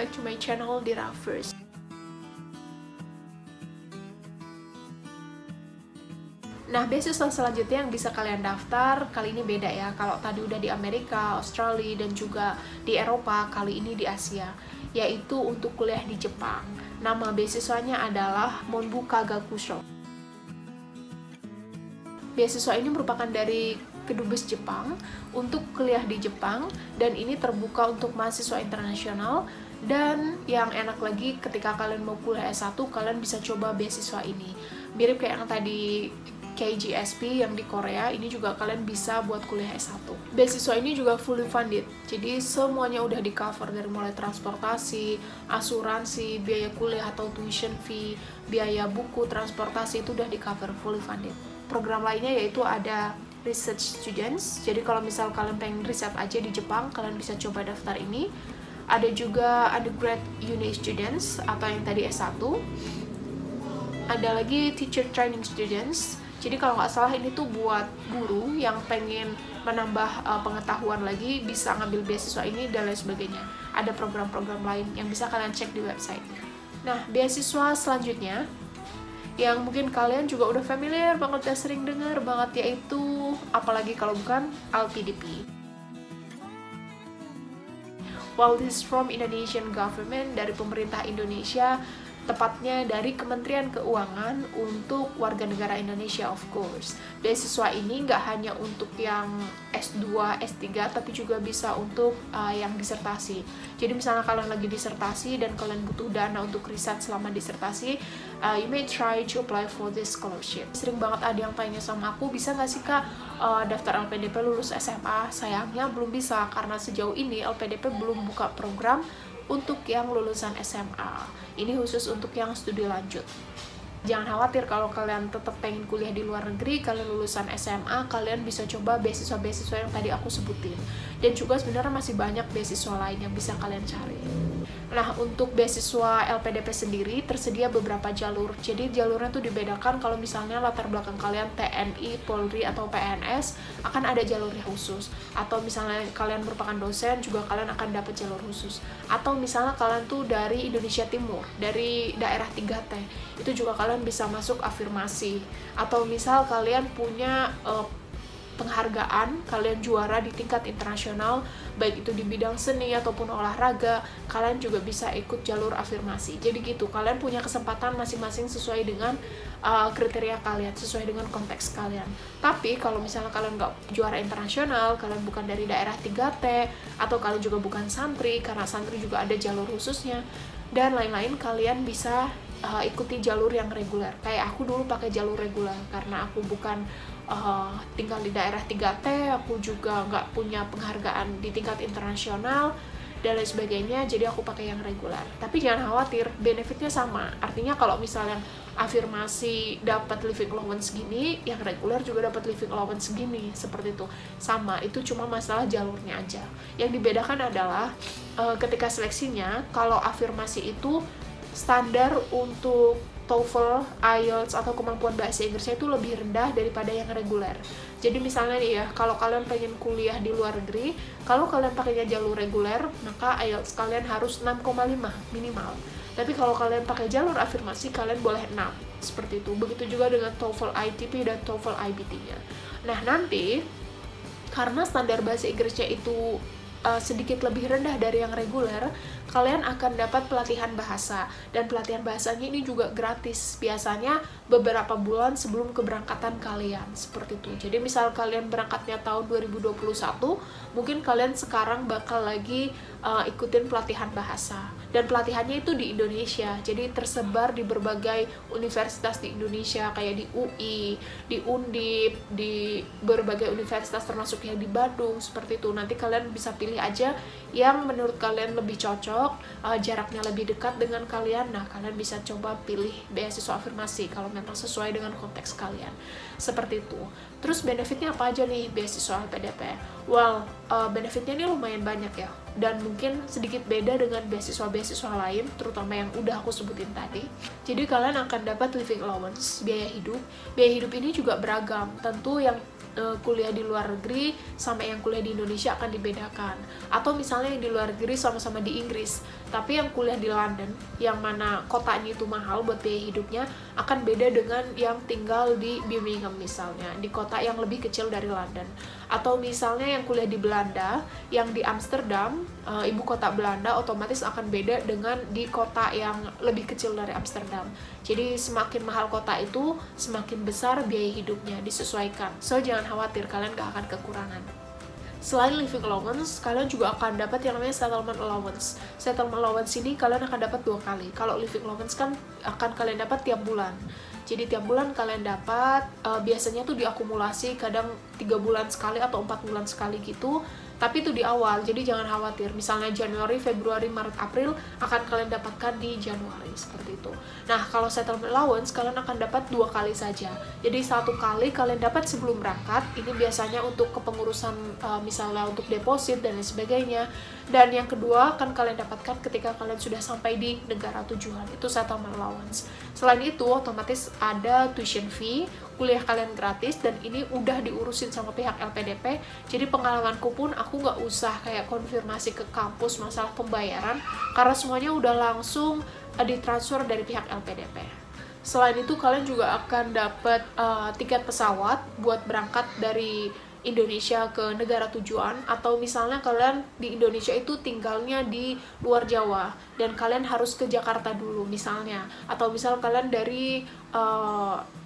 back to my channel, Dira First. Nah, beasiswa selanjutnya yang bisa kalian daftar, kali ini beda ya. Kalau tadi udah di Amerika, Australia, dan juga di Eropa, kali ini di Asia, yaitu untuk kuliah di Jepang. Nama beasiswanya adalah Monbu Kagakusho. Beasiswa ini merupakan dari Kedubes Jepang untuk kuliah di Jepang, dan ini terbuka untuk mahasiswa internasional. Dan yang enak lagi, ketika kalian mau kuliah S1, kalian bisa coba beasiswa ini. Mirip kayak yang tadi KGSP yang di Korea, ini juga kalian bisa buat kuliah S1. Beasiswa ini juga fully funded, jadi semuanya udah di cover, dari mulai transportasi, asuransi, biaya kuliah atau tuition fee, biaya buku, transportasi, itu udah di cover, fully funded. Program lainnya yaitu ada research students, jadi kalau misal kalian pengen riset aja di Jepang, kalian bisa coba daftar ini. Ada juga undergrad uni students atau yang tadi S1. Ada lagi teacher training students. Jadi kalau nggak salah ini tuh buat guru yang pengen menambah pengetahuan lagi, bisa ngambil beasiswa ini dan lain sebagainya. Ada program-program lain yang bisa kalian cek di website. Nah, beasiswa selanjutnya yang mungkin kalian juga udah familiar banget, udah sering dengar banget, yaitu apalagi kalau bukan LPDP. While this is from Indonesian government, dari pemerintah Indonesia, tepatnya dari Kementerian Keuangan untuk warga negara Indonesia, of course. Beasiswa ini nggak hanya untuk yang S2, S3, tapi juga bisa untuk yang disertasi. Jadi misalnya kalian lagi disertasi dan kalian butuh dana untuk riset selama disertasi, you may try to apply for this scholarship. Sering banget ada yang tanya sama aku, bisa nggak sih Kak daftar LPDP lulus SMA? Sayangnya belum bisa, karena sejauh ini LPDP belum buka program untuk yang lulusan SMA. Ini khusus untuk yang studi lanjut. Jangan khawatir kalau kalian tetap pengen kuliah di luar negeri, kalian lulusan SMA, kalian bisa coba beasiswa-beasiswa yang tadi aku sebutin. Dan juga sebenarnya masih banyak beasiswa lain yang bisa kalian cari. Nah, untuk beasiswa LPDP sendiri tersedia beberapa jalur. Jadi jalurnya tuh dibedakan. Kalau misalnya latar belakang kalian TNI, Polri, atau PNS, akan ada jalurnya khusus. Atau misalnya kalian merupakan dosen, juga kalian akan dapat jalur khusus. Atau misalnya kalian tuh dari Indonesia Timur, dari daerah 3T, itu juga kalian bisa masuk afirmasi. Atau misal kalian punya penghargaan, kalian juara di tingkat internasional, baik itu di bidang seni ataupun olahraga, kalian juga bisa ikut jalur afirmasi. Jadi gitu, kalian punya kesempatan masing-masing sesuai dengan kriteria kalian, sesuai dengan konteks kalian. Tapi kalau misalnya kalian nggak juara internasional, kalian bukan dari daerah 3T, atau kalian juga bukan santri, karena santri juga ada jalur khususnya, dan lain-lain, kalian bisa ikuti jalur yang reguler. Kayak aku dulu pakai jalur reguler, karena aku bukan tinggal di daerah 3T, aku juga nggak punya penghargaan di tingkat internasional dan lain sebagainya, jadi aku pakai yang reguler. Tapi jangan khawatir, benefitnya sama. Artinya kalau misalnya afirmasi dapat living allowance segini, yang reguler juga dapat living allowance segini, seperti itu. Sama, itu cuma masalah jalurnya aja. Yang dibedakan adalah ketika seleksinya, kalau afirmasi itu standar untuk TOEFL, IELTS, atau kemampuan bahasa Inggrisnya itu lebih rendah daripada yang reguler. Jadi misalnya nih ya, kalau kalian pengen kuliah di luar negeri, kalau kalian pakainya jalur reguler, maka IELTS kalian harus 6,5 minimal. Tapi kalau kalian pakai jalur afirmasi, kalian boleh 6. Seperti itu. Begitu juga dengan TOEFL ITP dan TOEFL IBT-nya. Nah, nanti karena standar bahasa Inggrisnya itu sedikit lebih rendah dari yang reguler, kalian akan dapat pelatihan bahasa, dan pelatihan bahasanya ini juga gratis, biasanya beberapa bulan sebelum keberangkatan kalian, seperti itu. Jadi misal kalian berangkatnya tahun 2021, mungkin kalian sekarang bakal lagi ikutin pelatihan bahasa, dan pelatihannya itu di Indonesia, jadi tersebar di berbagai universitas di Indonesia, kayak di UI, di Undip, di berbagai universitas termasuk yang di Bandung, seperti itu. Nanti kalian bisa pilih aja yang menurut kalian lebih cocok, jaraknya lebih dekat dengan kalian. Nah, kalian bisa coba pilih beasiswa afirmasi kalau memang sesuai dengan konteks kalian, seperti itu. Terus benefitnya apa aja nih beasiswa LPDP? Well, benefitnya ini lumayan banyak ya, dan mungkin sedikit beda dengan beasiswa-beasiswa lain, terutama yang udah aku sebutin tadi. Jadi kalian akan dapat living allowance, biaya hidup. Biaya hidup ini juga beragam, tentu yang kuliah di luar negeri sama yang kuliah di Indonesia akan dibedakan. Atau misalnya yang di luar negeri sama-sama di Inggris, tapi yang kuliah di London, yang mana kotanya itu mahal buat biaya hidupnya, akan beda dengan yang tinggal di Birmingham misalnya, di kota yang lebih kecil dari London. Atau misalnya yang kuliah di Belanda, yang di Amsterdam, ibu kota Belanda, otomatis akan beda dengan di kota yang lebih kecil dari Amsterdam. Jadi semakin mahal kota itu, semakin besar biaya hidupnya, disesuaikan. So jangan khawatir, kalian gak akan kekurangan. Selain living allowance, kalian juga akan dapat yang namanya settlement allowance. Settlement allowance ini kalian akan dapat 2 kali. Kalau living allowance kan akan kalian dapat tiap bulan. Jadi tiap bulan kalian dapat, biasanya tuh diakumulasi, kadang 3 bulan sekali atau 4 bulan sekali gitu. Tapi itu di awal, jadi jangan khawatir. Misalnya Januari, Februari, Maret, April akan kalian dapatkan di Januari, seperti itu. Nah, kalau settlement allowance, kalian akan dapat 2 kali saja. Jadi 1 kali kalian dapat sebelum berangkat, ini biasanya untuk kepengurusan, misalnya untuk deposit dan lain sebagainya. Dan yang kedua akan kalian dapatkan ketika kalian sudah sampai di negara tujuan, itu settlement allowance. Selain itu, otomatis ada tuition fee, kuliah kalian gratis, dan ini udah diurusin sama pihak LPDP. Jadi pengalamanku pun aku nggak usah kayak konfirmasi ke kampus masalah pembayaran, karena semuanya udah langsung ditransfer dari pihak LPDP. Selain itu kalian juga akan dapat tiket pesawat buat berangkat dari Indonesia ke negara tujuan, atau misalnya kalian di Indonesia itu tinggalnya di luar Jawa dan kalian harus ke Jakarta dulu misalnya, atau misal kalian dari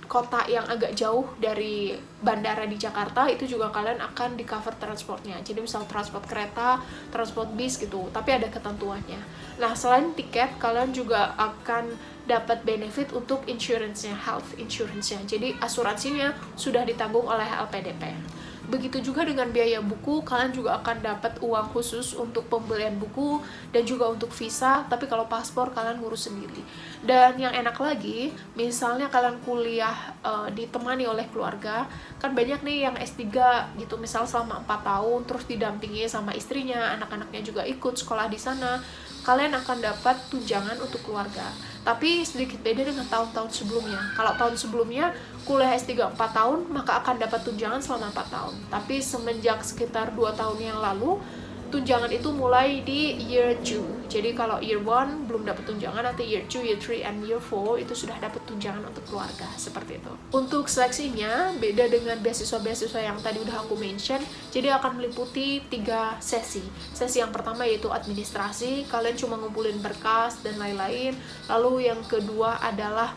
kota yang agak jauh dari bandara di Jakarta, itu juga kalian akan di cover transportnya. Jadi misal transport kereta, transport bis gitu, tapi ada ketentuannya. Nah, selain tiket, kalian juga akan dapat benefit untuk insurance-nya, health insurance-nya. Jadi asuransinya sudah ditanggung oleh LPDP. Begitu juga dengan biaya buku, kalian juga akan dapat uang khusus untuk pembelian buku dan juga untuk visa, tapi kalau paspor kalian ngurus sendiri. Dan yang enak lagi, misalnya kalian kuliah ditemani oleh keluarga, kan banyak nih yang S3 gitu, misal selama 4 tahun, terus didampingi sama istrinya, anak-anaknya juga ikut sekolah di sana, kalian akan dapat tunjangan untuk keluarga. Tapi sedikit beda dengan tahun-tahun sebelumnya. Kalau tahun sebelumnya kuliah S3 4 tahun, maka akan dapat tunjangan selama 4 tahun. Tapi semenjak sekitar 2 tahun yang lalu, tunjangan itu mulai di year 2. Jadi kalau year 1 belum dapat tunjangan, nanti year 2, year 3, and year 4 itu sudah dapat tunjangan untuk keluarga, seperti itu. Untuk seleksinya, beda dengan beasiswa-beasiswa yang tadi udah aku mention, jadi akan meliputi 3 sesi. Sesi yang pertama yaitu administrasi, kalian cuma ngumpulin berkas dan lain-lain. Lalu yang kedua adalah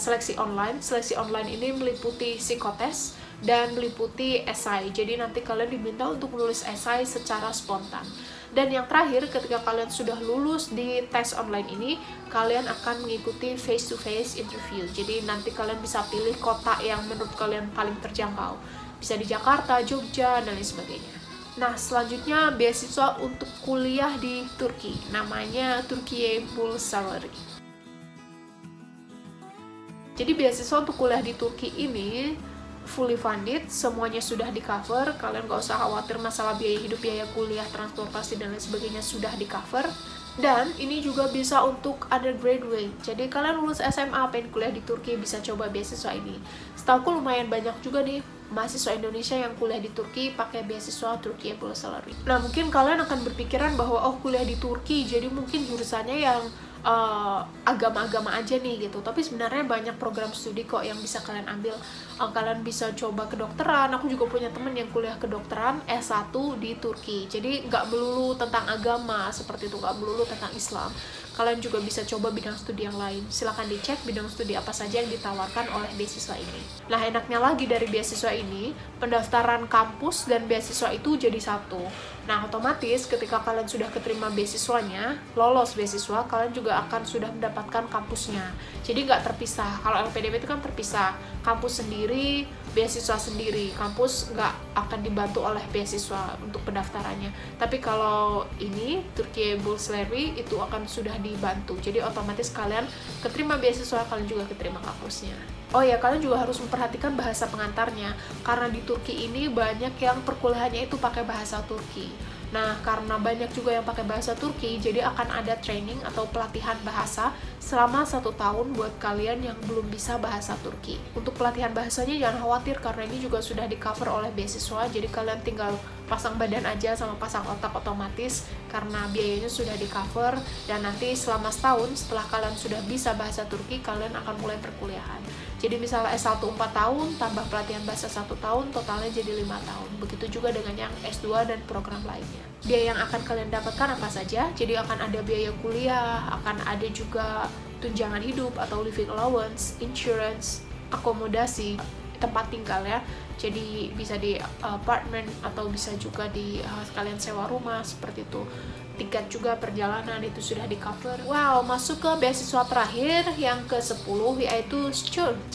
seleksi online. Seleksi online ini meliputi psikotes dan meliputi esai. Jadi nanti kalian diminta untuk menulis esai secara spontan. Dan yang terakhir, ketika kalian sudah lulus di tes online ini, kalian akan mengikuti face-to-face interview. Jadi nanti kalian bisa pilih kota yang menurut kalian paling terjangkau. Bisa di Jakarta, Jogja, dan lain sebagainya. Nah, selanjutnya beasiswa untuk kuliah di Turki. Namanya Turkiye Bull Salary. Jadi beasiswa untuk kuliah di Turki ini fully funded, semuanya sudah di cover, kalian gak usah khawatir masalah biaya hidup, biaya kuliah, transportasi, dan lain sebagainya sudah di cover. Dan ini juga bisa untuk undergraduate, jadi kalian lulus SMA pengen kuliah di Turki bisa coba beasiswa ini. Setahuku lumayan banyak juga nih mahasiswa Indonesia yang kuliah di Turki pakai beasiswa Turkiye Bull Salary. Nah, mungkin kalian akan berpikiran bahwa oh, kuliah di Turki jadi mungkin jurusannya yang agama-agama aja nih gitu, tapi sebenarnya banyak program studi kok yang bisa kalian ambil. Kalian bisa coba kedokteran, aku juga punya temen yang kuliah kedokteran S1 di Turki, jadi nggak melulu tentang agama seperti itu, nggak melulu tentang Islam. Kalian juga bisa coba bidang studi yang lain, silahkan dicek bidang studi apa saja yang ditawarkan oleh beasiswa ini. Nah, enaknya lagi dari beasiswa ini, pendaftaran kampus dan beasiswa itu jadi satu. Nah, otomatis ketika kalian sudah keterima beasiswanya, lolos beasiswa, kalian juga akan sudah mendapatkan kampusnya. Jadi nggak terpisah. Kalau LPDP itu kan terpisah, kampus sendiri, beasiswa sendiri. Kampus nggak akan dibantu oleh beasiswa untuk pendaftarannya. Tapi kalau ini, Turkiye Bull Salary, itu akan sudah dibantu. Jadi otomatis kalian keterima beasiswa, kalian juga keterima kampusnya. Oh ya, kalian juga harus memperhatikan bahasa pengantarnya, karena di Turki ini banyak yang perkuliahannya itu pakai bahasa Turki. Nah, karena banyak juga yang pakai bahasa Turki, jadi akan ada training atau pelatihan bahasa selama 1 tahun buat kalian yang belum bisa bahasa Turki. Untuk pelatihan bahasanya jangan khawatir, karena ini juga sudah di cover oleh beasiswa, jadi kalian tinggal pasang badan aja sama pasang otak otomatis, karena biayanya sudah di cover. Dan nanti selama setahun setelah kalian sudah bisa bahasa Turki, kalian akan mulai perkuliahan. Jadi misalnya S1 4 tahun, tambah pelatihan bahasa 1 tahun, totalnya jadi 5 tahun. Begitu juga dengan yang S2 dan program lainnya. Biaya yang akan kalian dapatkan apa saja? Jadi akan ada biaya kuliah, akan ada juga tunjangan hidup atau living allowance, insurance, akomodasi, tempat tinggal ya. Jadi bisa di apartemen atau bisa juga di kalian sewa rumah seperti itu. Tiket juga perjalanan itu sudah di cover. Wow, masuk ke beasiswa terakhir yang ke-10 yaitu Stunt.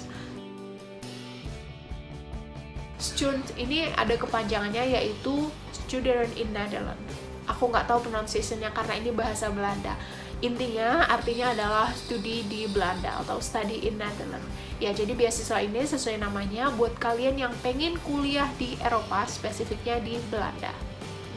Stunt ini ada kepanjangannya yaitu Studeren in Nederland. Aku nggak tahu pronunciation-nya karena ini bahasa Belanda. Intinya artinya adalah studi di Belanda atau study in Netherlands. Ya, jadi beasiswa ini sesuai namanya buat kalian yang pengen kuliah di Eropa, spesifiknya di Belanda.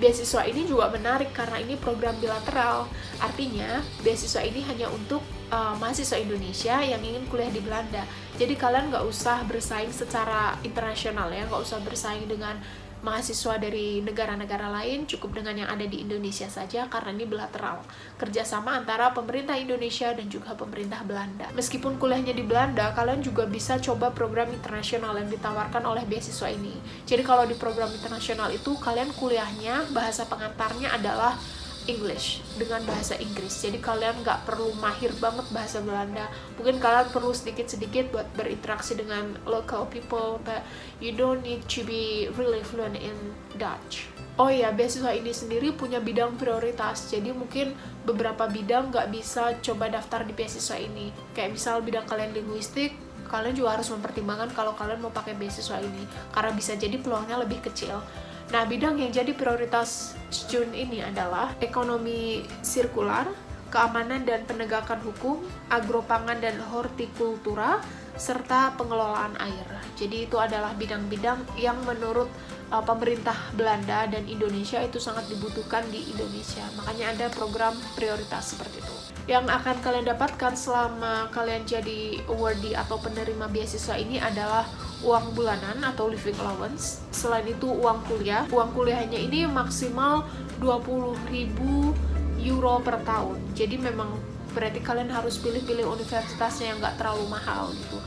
Beasiswa ini juga menarik karena ini program bilateral. Artinya, beasiswa ini hanya untuk mahasiswa Indonesia yang ingin kuliah di Belanda. Jadi kalian nggak usah bersaing secara internasional ya, nggak usah bersaing dengan mahasiswa dari negara-negara lain, cukup dengan yang ada di Indonesia saja karena ini bilateral. Kerjasama antara pemerintah Indonesia dan juga pemerintah Belanda. Meskipun kuliahnya di Belanda, kalian juga bisa coba program internasional yang ditawarkan oleh beasiswa ini. Jadi kalau di program internasional itu, kalian kuliahnya, bahasa pengantarnya adalah English dengan bahasa Inggris. Jadi kalian nggak perlu mahir banget bahasa Belanda. Mungkin kalian perlu sedikit-sedikit buat berinteraksi dengan local people, but you don't need to be really fluent in Dutch. Oh iya, beasiswa ini sendiri punya bidang prioritas. Jadi mungkin beberapa bidang nggak bisa coba daftar di beasiswa ini. Kayak misal bidang kalian linguistik, kalian juga harus mempertimbangkan kalau kalian mau pakai beasiswa ini, karena bisa jadi peluangnya lebih kecil. Nah, bidang yang jadi prioritas Jun ini adalah ekonomi sirkular, keamanan dan penegakan hukum, agropangan dan hortikultura, serta pengelolaan air. Jadi itu adalah bidang-bidang yang menurut pemerintah Belanda dan Indonesia itu sangat dibutuhkan di Indonesia. Makanya ada program prioritas seperti itu. Yang akan kalian dapatkan selama kalian jadi awardee atau penerima beasiswa ini adalah uang bulanan atau living allowance. Selain itu uang kuliah. Uang kuliahnya ini maksimal 20.000 euro per tahun. Jadi memang berarti kalian harus pilih-pilih universitasnya yang nggak terlalu mahal gitu.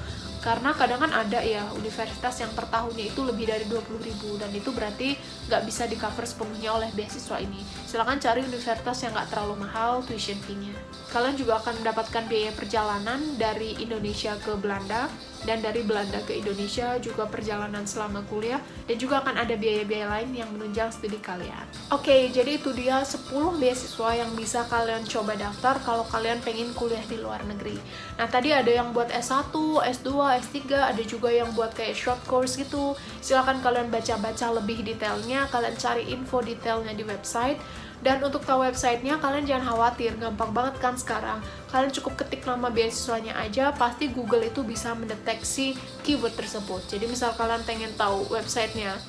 Karena kadang kan ada ya universitas yang per tahunnya itu lebih dari 20.000 dan itu berarti nggak bisa di cover sepenuhnya oleh beasiswa ini. Silakan cari universitas yang nggak terlalu mahal tuition fee-nya. Kalian juga akan mendapatkan biaya perjalanan dari Indonesia ke Belanda dan dari Belanda ke Indonesia, juga perjalanan selama kuliah, dan juga akan ada biaya-biaya lain yang menunjang studi kalian. Oke, jadi itu dia 10 beasiswa yang bisa kalian coba daftar kalau kalian pengen kuliah di luar negeri. Nah, tadi ada yang buat S1, S2, S3, ada juga yang buat kayak short course gitu. Silakan kalian baca-baca lebih detailnya, kalian cari info detailnya di website. Dan untuk tahu websitenya, kalian jangan khawatir, gampang banget kan sekarang. Kalian cukup ketik nama beasiswanya aja, pasti Google itu bisa mendeteksi keyword tersebut. Jadi misal kalian pengen tahu websitenya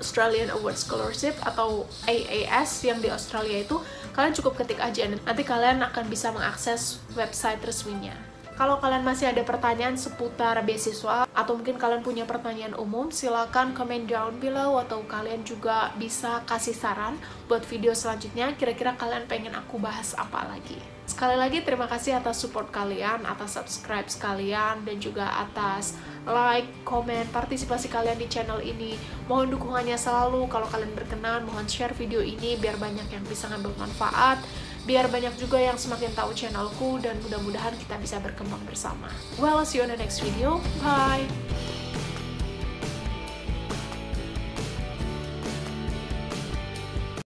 Australian Award Scholarship atau AAS yang di Australia itu, kalian cukup ketik aja, nanti kalian akan bisa mengakses website resminya. Kalau kalian masih ada pertanyaan seputar beasiswa atau mungkin kalian punya pertanyaan umum, silakan comment down below atau kalian juga bisa kasih saran buat video selanjutnya, kira-kira kalian pengen aku bahas apa lagi. Sekali lagi terima kasih atas support kalian, atas subscribe kalian, dan juga atas like, komen, partisipasi kalian di channel ini. Mohon dukungannya selalu, kalau kalian berkenan, mohon share video ini biar banyak yang bisa ngambil manfaat, biar banyak juga yang semakin tahu channelku, dan mudah-mudahan kita bisa berkembang bersama. Well, see you on the next video. Bye!